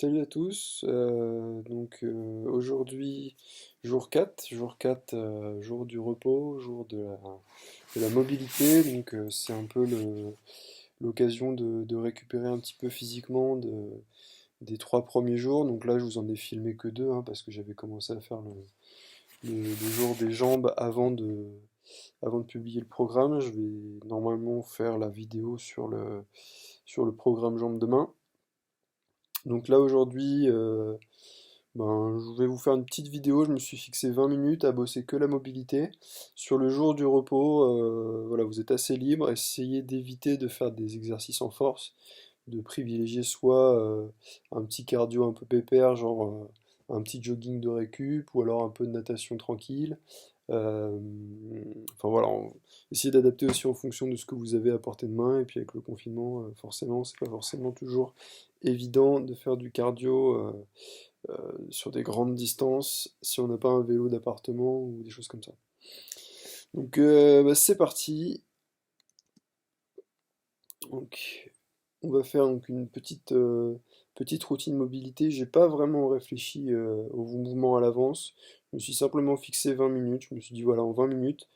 Salut à tous, aujourd'hui jour 4, jour du repos, jour de la mobilité, c'est un peu l'occasion de récupérer un petit peu physiquement des 3 premiers jours. Donc là je vous en ai filmé que deux, hein, parce que j'avais commencé à faire le jour des jambes avant de publier le programme. Je vais normalement faire la vidéo sur le programme jambes demain. Donc là aujourd'hui, je vais vous faire une petite vidéo. Je me suis fixé 20 minutes à bosser que la mobilité. Sur le jour du repos, voilà, vous êtes assez libre. Essayez d'éviter de faire des exercices en force, de privilégier soit un petit cardio un peu pépère, genre un petit jogging de récup, ou alors un peu de natation tranquille. Euh, enfin voilà, essayez d'adapter aussi en fonction de ce que vous avez à portée de main. Et puis avec le confinement, forcément, c'est pas forcément toujours évident de faire du cardio sur des grandes distances si on n'a pas un vélo d'appartement ou des choses comme ça. C'est parti. Donc, on va faire donc une petite routine mobilité. J'ai pas vraiment réfléchi au mouvement à l'avance. Je me suis simplement fixé 20 minutes. Je me suis dit voilà, en 20 minutes,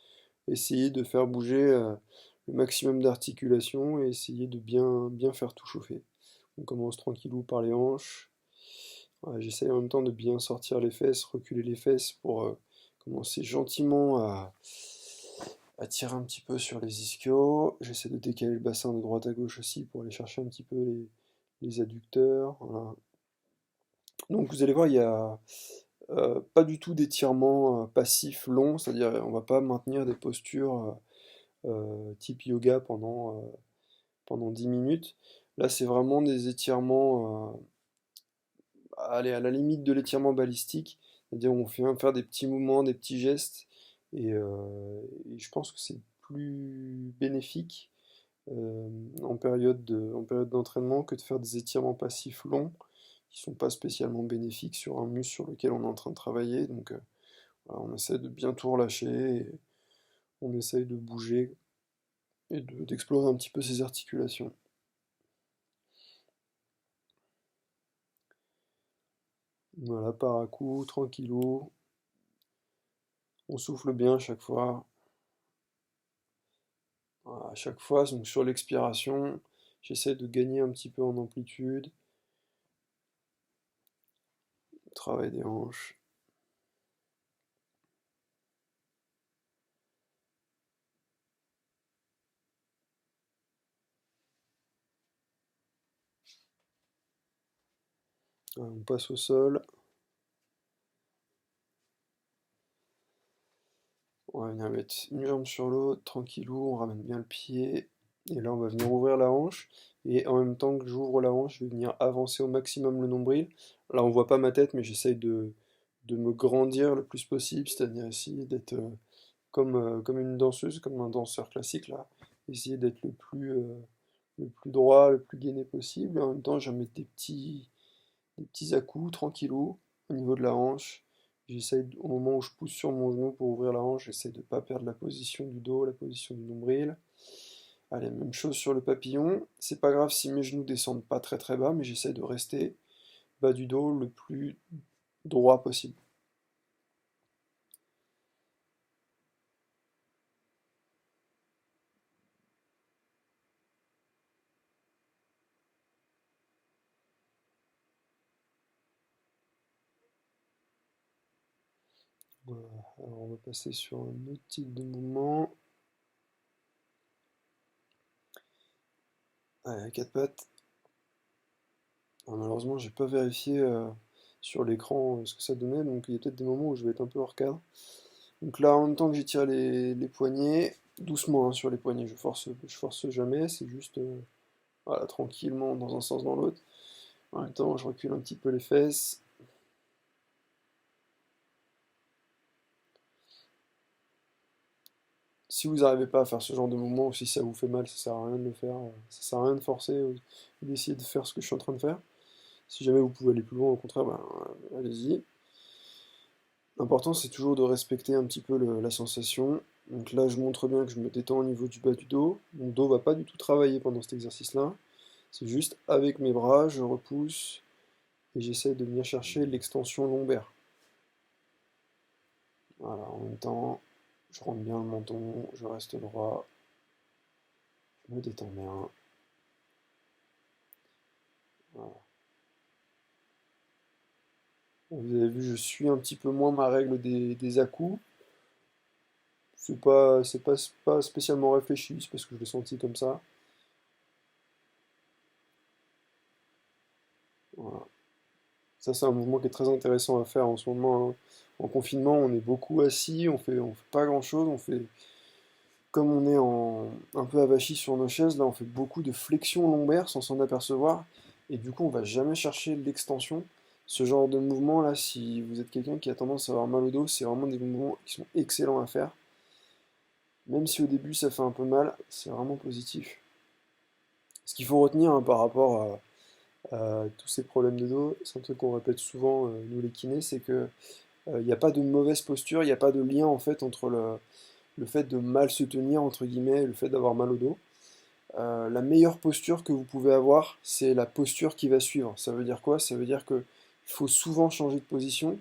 essayer de faire bouger le maximum d'articulations et essayer de bien faire tout chauffer. On commence tranquillou par les hanches. Ouais, j'essaye en même temps de bien sortir les fesses, reculer les fesses pour commencer gentiment à tirer un petit peu sur les ischios. J'essaie de décaler le bassin de droite à gauche aussi pour aller chercher un petit peu les adducteurs. Voilà. Donc vous allez voir, il y a pas du tout d'étirement passif long, c'est-à-dire on va pas maintenir des postures type yoga pendant 10 minutes. Là, c'est vraiment des étirements aller à la limite de l'étirement balistique, c'est-à-dire on fait faire des petits mouvements, des petits gestes, et je pense que c'est plus bénéfique en période d'entraînement que de faire des étirements passifs longs qui sont pas spécialement bénéfiques sur un muscle sur lequel on est en train de travailler. Voilà, on essaie de bien tout relâcher, et on essaye de bouger et d'explorer un petit peu ses articulations. Voilà, par à coup, tranquillou, on souffle bien à chaque fois. Voilà, à chaque fois, donc sur l'expiration, j'essaie de gagner un petit peu en amplitude, travail des hanches. Voilà, on passe au sol, on va venir mettre une jambe sur l'autre, tranquillou, on ramène bien le pied, et là on va venir ouvrir la hanche, et en même temps que j'ouvre la hanche, je vais venir avancer au maximum le nombril. Là on voit pas ma tête, mais j'essaye de me grandir le plus possible, c'est-à-dire essayer d'être comme une danseuse, comme un danseur classique là, essayer d'être le plus droit, le plus gainé possible, et en même temps je vais mettre des petits à-coups tranquillou au niveau de la hanche. Au moment où je pousse sur mon genou pour ouvrir la hanche, j'essaie de ne pas perdre la position du dos, la position du nombril. Allez, même chose sur le papillon. C'est pas grave si mes genoux descendent pas très très bas, mais j'essaie de rester bas du dos le plus droit possible. Voilà. Alors on va passer sur un autre type de mouvement. Allez, à quatre pattes. Alors, malheureusement, j'ai pas vérifié sur l'écran ce que ça donnait, donc il y a peut-être des moments où je vais être un peu hors cadre. Donc là, en même temps que j'étire les poignets, doucement hein, sur les poignets, je force jamais, c'est juste voilà, tranquillement dans un sens dans l'autre. En même temps, je recule un petit peu les fesses. Si vous n'arrivez pas à faire ce genre de mouvement, ou si ça vous fait mal, ça sert à rien de le faire, ça sert à rien de forcer, d'essayer de faire ce que je suis en train de faire. Si jamais vous pouvez aller plus loin, au contraire, ben, allez-y. L'important, c'est toujours de respecter un petit peu la sensation. Donc là, je montre bien que je me détends au niveau du bas du dos. Mon dos va pas du tout travailler pendant cet exercice-là. C'est juste avec mes bras, je repousse et j'essaie de venir chercher l'extension lombaire. Voilà, en même temps, je rentre bien le menton, je reste droit, je me détends bien. Voilà. Vous avez vu, je suis un petit peu moins ma règle des à-coups. C'est pas spécialement réfléchi, c'est parce que je l'ai senti comme ça. Voilà. Ça, c'est un mouvement qui est très intéressant à faire en ce moment, hein. En confinement, on est beaucoup assis, on fait pas grand-chose, comme on est un peu avachi sur nos chaises, là, on fait beaucoup de flexion lombaire sans s'en apercevoir, et du coup, on va jamais chercher l'extension. Ce genre de mouvement là, si vous êtes quelqu'un qui a tendance à avoir mal au dos, c'est vraiment des mouvements qui sont excellents à faire. Même si au début ça fait un peu mal, c'est vraiment positif. Ce qu'il faut retenir, hein, par rapport à tous ces problèmes de dos, c'est un truc qu'on répète souvent, nous les kinés, c'est que il n'y a pas de mauvaise posture, il n'y a pas de lien en fait entre le fait de mal se tenir entre guillemets et le fait d'avoir mal au dos. La meilleure posture que vous pouvez avoir, c'est la posture qui va suivre. Ça veut dire quoi? Ça veut dire qu'il faut souvent changer de position.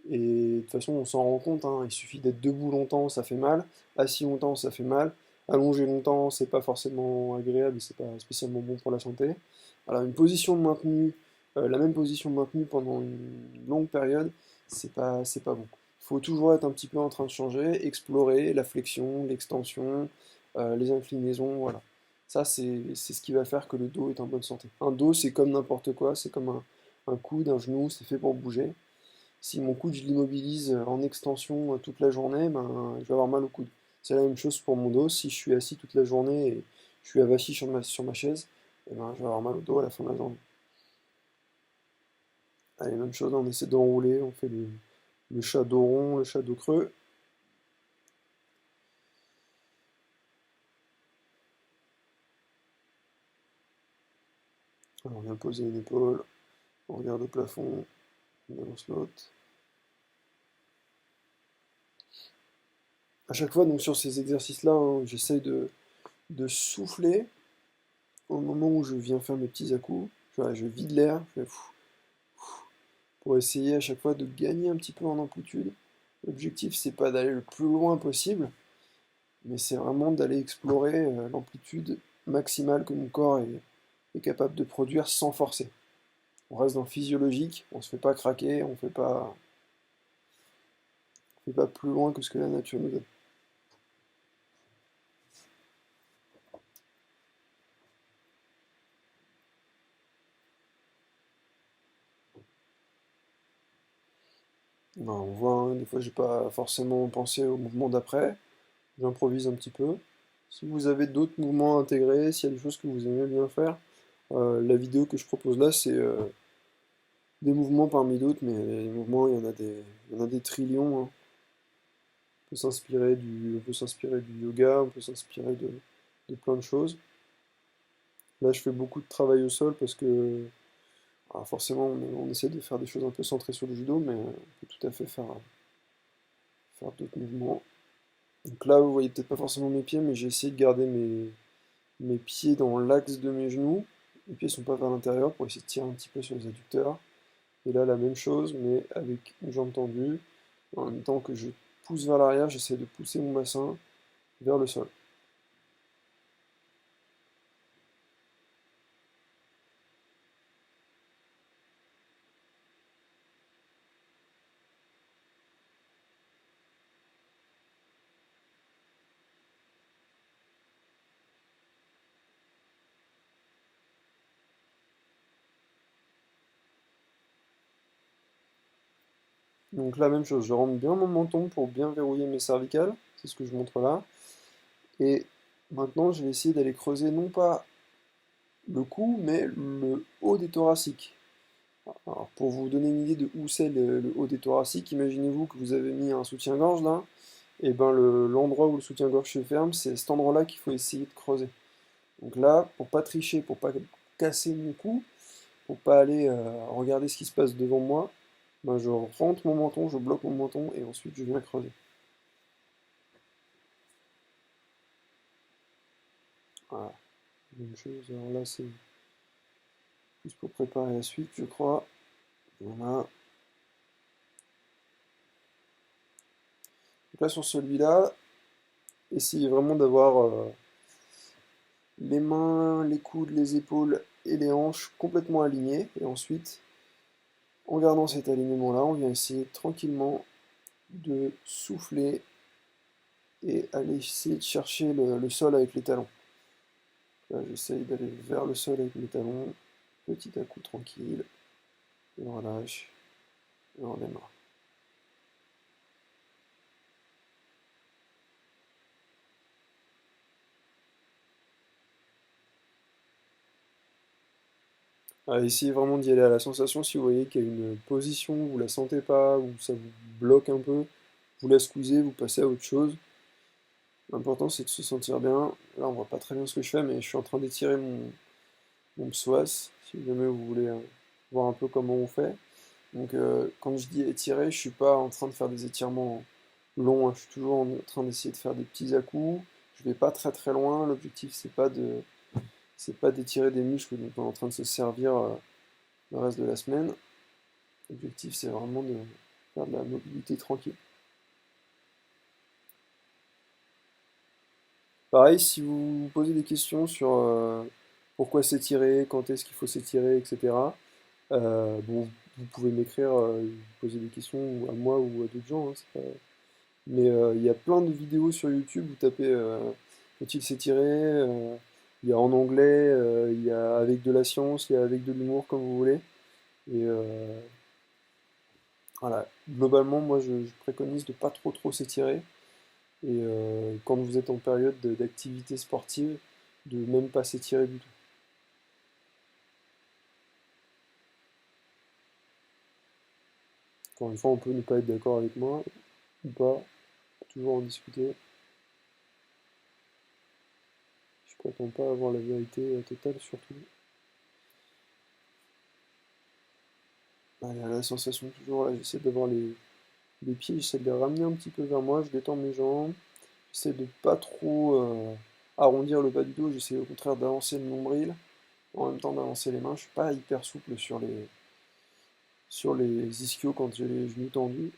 Et de toute façon, on s'en rend compte, hein. Il suffit d'être debout longtemps, ça fait mal. Assis longtemps, ça fait mal. Allongé longtemps, c'est pas forcément agréable et c'est pas spécialement bon pour la santé. Alors, une position maintenue, la même position maintenue pendant une longue période, c'est pas bon. Il faut toujours être un petit peu en train de changer, explorer la flexion, l'extension, les inclinaisons, voilà. Ça, c'est ce qui va faire que le dos est en bonne santé. Un dos, c'est comme n'importe quoi, c'est comme un coude, un genou, c'est fait pour bouger. Si mon coude, je l'immobilise en extension toute la journée, ben, je vais avoir mal au coude. C'est la même chose pour mon dos. Si je suis assis toute la journée et je suis avachi sur ma chaise, eh ben, je vais avoir mal au dos à la fin de la journée. Allez, même chose, on essaie d'enrouler, on fait le chat dos rond, le chat dos creux. Alors, on vient poser une épaule, on regarde au plafond, on balance l'autre. À chaque fois, donc sur ces exercices-là, hein, j'essaie de souffler au moment où je viens faire mes petits à-coups. Voilà, je vide l'air, je fais pour essayer à chaque fois de gagner un petit peu en amplitude. L'objectif, c'est pas d'aller le plus loin possible, mais c'est vraiment d'aller explorer l'amplitude maximale que mon corps est capable de produire sans forcer. On reste dans le physiologique, on se fait pas craquer, on fait pas plus loin que ce que la nature nous donne. Ben, on voit, hein, des fois j'ai pas forcément pensé au mouvement d'après, j'improvise un petit peu. Si vous avez d'autres mouvements intégrés, s'il y a des choses que vous aimez bien faire, la vidéo que je propose là, c'est des mouvements parmi d'autres, mais les mouvements, il y en a des trillions, hein. On peut s'inspirer du yoga, on peut s'inspirer de plein de choses. Là, je fais beaucoup de travail au sol parce que forcément, on essaie de faire des choses un peu centrées sur le judo, mais on peut tout à fait faire d'autres mouvements. Donc là, vous voyez peut-être pas forcément mes pieds, mais j'ai essayé de garder mes pieds dans l'axe de mes genoux. Les pieds sont pas vers l'intérieur pour essayer de tirer un petit peu sur les adducteurs. Et là, la même chose, mais avec une jambe tendue. En même temps que je pousse vers l'arrière, j'essaie de pousser mon bassin vers le sol. Donc la même chose, je rentre bien mon menton pour bien verrouiller mes cervicales, c'est ce que je montre là. Et maintenant, je vais essayer d'aller creuser non pas le cou, mais le haut des thoraciques. Alors, pour vous donner une idée de où c'est le haut des thoraciques, imaginez-vous que vous avez mis un soutien-gorge là, et ben l'endroit où le soutien-gorge se ferme, c'est cet endroit-là qu'il faut essayer de creuser. Donc là, pour pas tricher, pour pas casser mon cou, pour pas aller regarder ce qui se passe devant moi, ben je rentre mon menton, je bloque mon menton et ensuite je viens creuser. Voilà, même chose. Alors là, c'est juste pour préparer la suite, je crois. Voilà. Donc là sur celui-là, essayez vraiment d'avoir les mains, les coudes, les épaules et les hanches complètement alignés. Et ensuite, en gardant cet alignement-là, on vient essayer tranquillement de souffler et aller essayer de chercher le sol avec les talons. Là, j'essaye d'aller vers le sol avec mes talons, petit à coup tranquille, et on relâche, et on démarre. Essayez vraiment d'y aller à la sensation. Si vous voyez qu'il y a une position où vous la sentez pas, où ça vous bloque un peu, vous la squeezez, vous passez à autre chose. L'important c'est de se sentir bien. Là on voit pas très bien ce que je fais, mais je suis en train d'étirer mon psoas, si jamais vous voulez voir un peu comment on fait. Donc quand je dis étirer, je suis pas en train de faire des étirements longs, hein. Je suis toujours en train d'essayer de faire des petits à-coups. Je vais pas très très loin. L'objectif c'est pas d'étirer des muscles dont on est en train de se servir le reste de la semaine. L'objectif c'est vraiment de faire de la mobilité tranquille. Pareil, si vous vous posez des questions sur pourquoi s'étirer, quand est-ce qu'il faut s'étirer, etc. Bon, vous pouvez m'écrire, vous poser des questions à moi ou à d'autres gens, hein, c'est pas- Mais il y a plein de vidéos sur YouTube, vous tapez faut-il s'étirer, il y a en anglais, il y a avec de la science, il y a avec de l'humour, comme vous voulez. Et voilà, globalement, moi je préconise de pas trop s'étirer. Et quand vous êtes en période d'activité sportive, de même pas s'étirer du tout. Encore une fois, on peut ne pas être d'accord avec moi, ou pas, on peut toujours en discuter. Je prétends pas avoir la vérité totale surtout. Allez, la sensation toujours, là, j'essaie d'avoir les pieds, j'essaie de les ramener un petit peu vers moi, je détends mes jambes, j'essaie de pas trop arrondir le bas du dos, j'essaie au contraire d'avancer le nombril, en même temps d'avancer les mains. Je suis pas hyper souple sur les ischios quand j'ai les genoux tendus.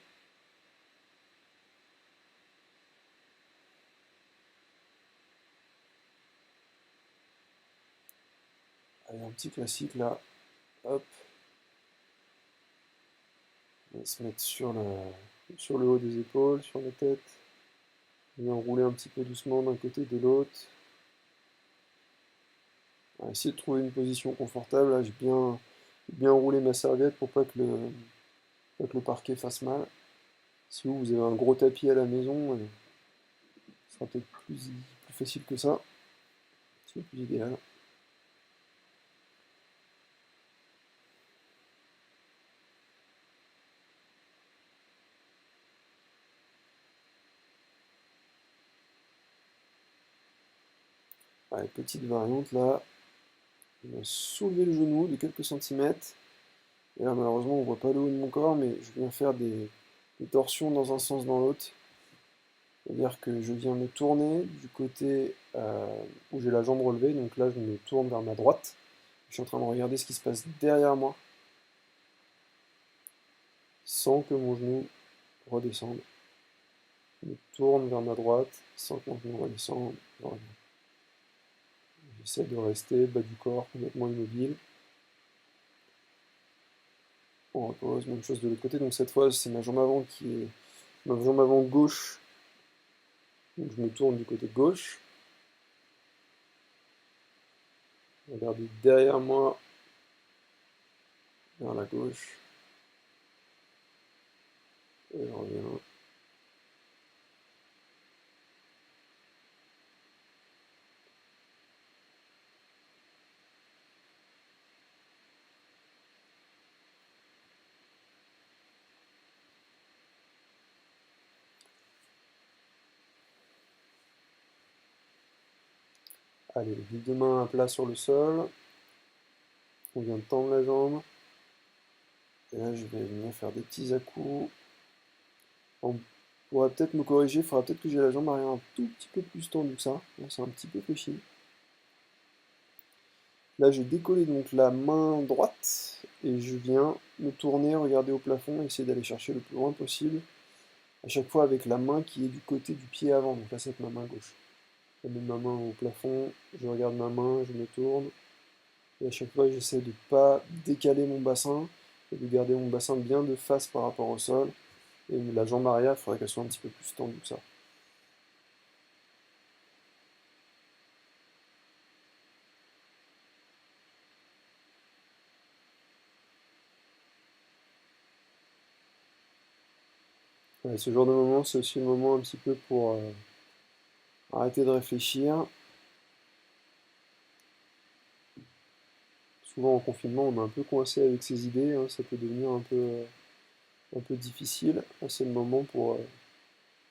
Allez, un petit classique là, hop, on va se mettre sur le haut des épaules, sur la tête, on vient rouler un petit peu doucement d'un côté de l'autre. On va essayer de trouver une position confortable, là j'ai bien roulé ma serviette pour pas que le parquet fasse mal. Si vous avez un gros tapis à la maison, ce sera peut-être plus facile que ça. C'est plus idéal. Allez, petite variante là. On va soulever le genou de quelques centimètres. Et là, malheureusement, on voit pas le haut de mon corps, mais je viens faire des torsions dans un sens dans l'autre. C'est-à-dire que je viens me tourner du côté où j'ai la jambe relevée. Donc là, je me tourne vers ma droite. Je suis en train de regarder ce qui se passe derrière moi, sans que mon genou redescende. Je me tourne vers ma droite, sans que mon genou redescende. Voilà. J'essaie de rester bas du corps, complètement immobile. On repose, même chose de l'autre côté. Donc cette fois, c'est ma jambe avant qui est ma jambe avant gauche. Donc je me tourne du côté gauche. Regardez derrière moi, vers la gauche. Et je reviens. Allez, les deux mains à plat sur le sol. On vient de tendre la jambe. Et là, je vais venir faire des petits à-coups. On pourrait peut-être me corriger, il faudra peut-être que j'ai la jambe arrière un tout petit peu plus tendue que ça. Là, c'est un petit peu fléchi. Là, j'ai décollé donc la main droite et je viens me tourner, regarder au plafond, essayer d'aller chercher le plus loin possible, à chaque fois avec la main qui est du côté du pied avant, donc là c'est ma main gauche. Je mets ma main au plafond, je regarde ma main, je me tourne, et à chaque fois j'essaie de ne pas décaler mon bassin, et de garder mon bassin bien de face par rapport au sol, et la jambe arrière, il faudrait qu'elle soit un petit peu plus tendue que ça. Ouais, ce genre de moment, c'est aussi le moment un petit peu pour arrêter de réfléchir. Souvent en confinement, on est un peu coincé avec ses idées, hein, ça peut devenir un peu difficile. Là, c'est le moment pour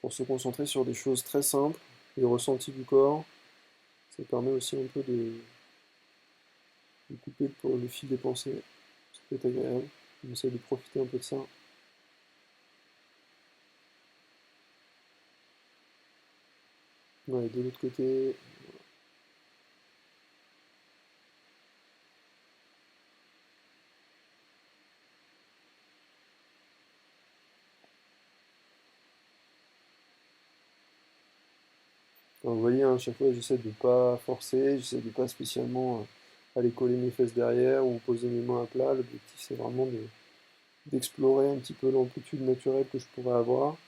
se concentrer sur des choses très simples, les ressentis du corps. Ça permet aussi un peu de couper le fil des pensées. Ça peut être agréable. On essaie de profiter un peu de ça. Ouais, de l'autre côté, vous voyez, hein, à chaque fois, j'essaie de ne pas forcer, j'essaie de ne pas spécialement aller coller mes fesses derrière ou poser mes mains à plat. L'objectif, c'est vraiment d'explorer un petit peu l'amplitude naturelle que je pourrais avoir.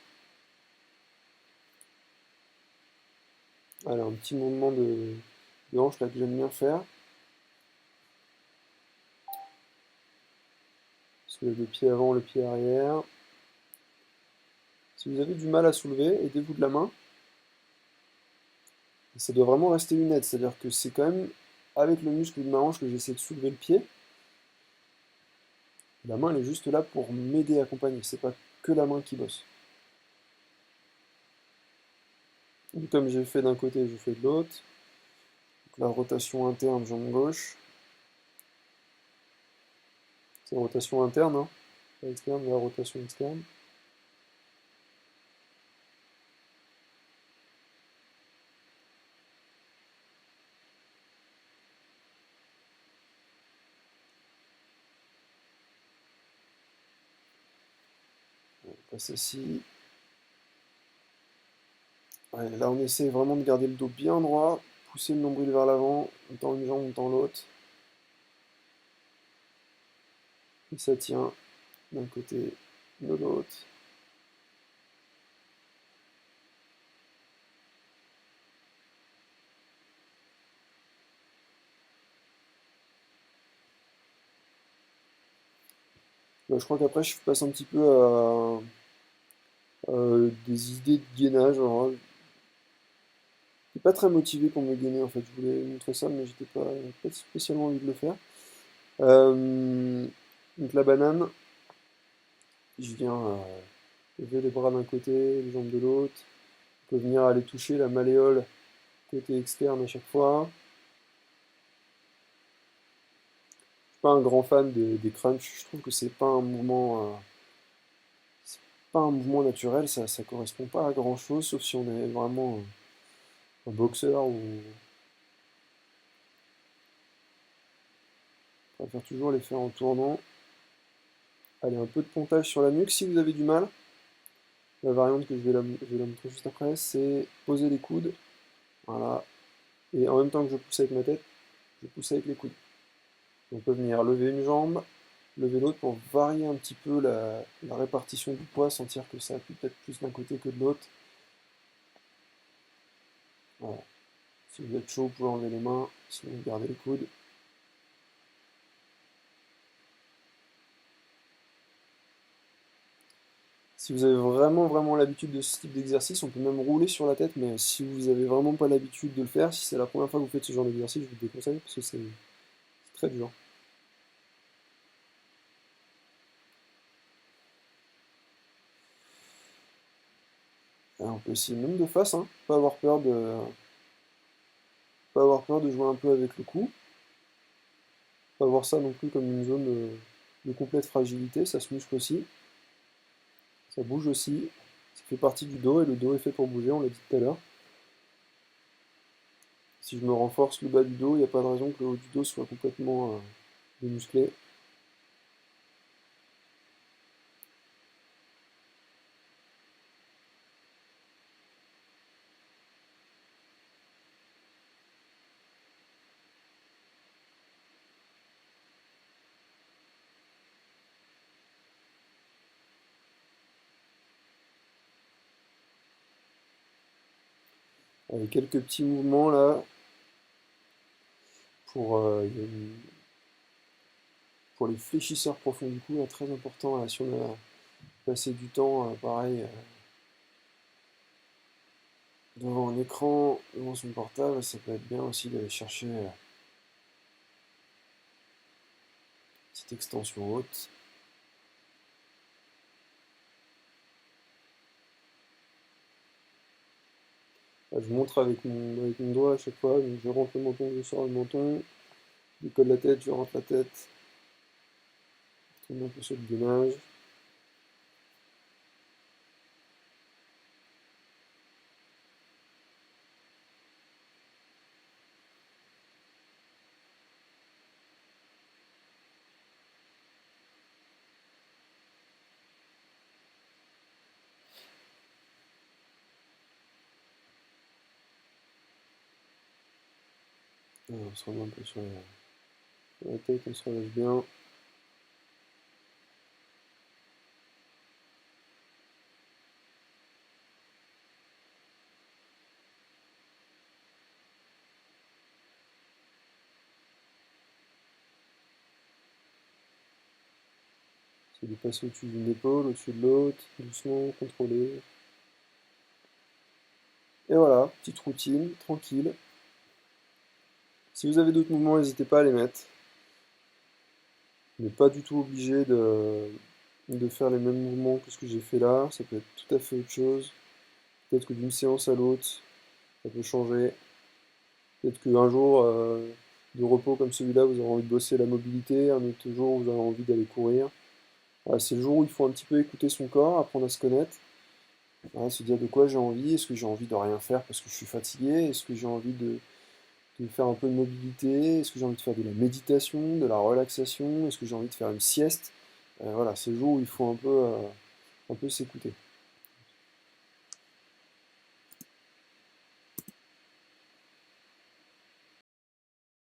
Voilà, un petit mouvement de hanche là que j'aime bien faire. Soulevez le pied avant, le pied arrière. Si vous avez du mal à soulever, aidez-vous de la main. Et ça doit vraiment rester une aide, c'est-à-dire que c'est quand même avec le muscle de ma hanche que j'essaie de soulever le pied. La main, elle est juste là pour m'aider à accompagner, c'est pas que la main qui bosse. Et comme j'ai fait d'un côté, je fais de l'autre. Donc la rotation interne, jambe gauche. C'est la rotation interne, hein, pas externe, la rotation externe. On passe ici. Ouais, là, on essaie vraiment de garder le dos bien droit, pousser le nombril vers l'avant, on tend une jambe, on tend l'autre. Et ça tient d'un côté, de l'autre. Là, je crois qu'après, je passe un petit peu à des idées de gainage. Alors, j'étais pas très motivé pour me gainer en fait. Je voulais montrer ça, mais j'étais pas spécialement envie de le faire. Euh, donc la banane, je viens lever les bras d'un côté, les jambes de l'autre. On peut venir aller toucher la malléole côté externe à chaque fois. Je suis pas un grand fan des crunchs. Je trouve que c'est pas un mouvement naturel. Ça correspond pas à grand chose, sauf si on est vraiment un boxeur ou on va faire toujours les faire en tournant. Allez, un peu de pontage sur la nuque si vous avez du mal. La variante que je vais la montrer juste après, c'est poser les coudes. Voilà. Et en même temps que je pousse avec ma tête, je pousse avec les coudes. On peut venir lever une jambe, lever l'autre pour varier un petit peu la répartition du poids, sentir que ça appuie peut-être plus d'un côté que de l'autre. Voilà. Si vous êtes chaud, vous pouvez enlever les mains, sinon vous gardez les coudes. Si vous avez vraiment l'habitude de ce type d'exercice, on peut même rouler sur la tête, mais si vous avez vraiment pas l'habitude de le faire, si c'est la première fois que vous faites ce genre d'exercice, je vous le déconseille parce que c'est très dur. Alors, on peut essayer même de face, hein, pas avoir peur de jouer un peu avec le cou, pas voir ça non plus comme une zone de complète fragilité, ça se muscle aussi, ça bouge aussi, ça fait partie du dos et le dos est fait pour bouger, on l'a dit tout à l'heure. Si je me renforce le bas du dos, il n'y a pas de raison que le haut du dos soit complètement démusclé. Avec quelques petits mouvements là, pour, pour les fléchisseurs profonds du cou, là, très important. Là, si on a passé du temps, pareil, devant un écran, devant son portable, ça peut être bien aussi d'aller chercher une petite extension haute. Là, je montre avec mon doigt à chaque fois, donc je rentre le menton, je sors le menton, je décolle la tête, je rentre la tête, je tourne un peu sur le gainage. On se remet un peu sur la tête, on se relâche bien. C'est de passer au-dessus d'une épaule, au-dessus de l'autre, doucement, contrôlé. Et voilà, petite routine, tranquille. Si vous avez d'autres mouvements, n'hésitez pas à les mettre. Vous n'êtes pas du tout obligé de faire les mêmes mouvements que ce que j'ai fait là. Ça peut être tout à fait autre chose. Peut-être que d'une séance à l'autre, ça peut changer. Peut-être qu'un jour de repos comme celui-là, vous aurez envie de bosser la mobilité. Un autre jour, vous aurez envie d'aller courir. Voilà, c'est le jour où il faut un petit peu écouter son corps, apprendre à se connaître. Voilà, se dire de quoi j'ai envie. Est-ce que j'ai envie de rien faire parce que je suis fatigué? Est-ce que j'ai envie de faire un peu de mobilité? Est-ce que j'ai envie de faire de la méditation, de la relaxation? Est-ce que j'ai envie de faire une sieste? Voilà, c'est le jour où il faut un peu s'écouter.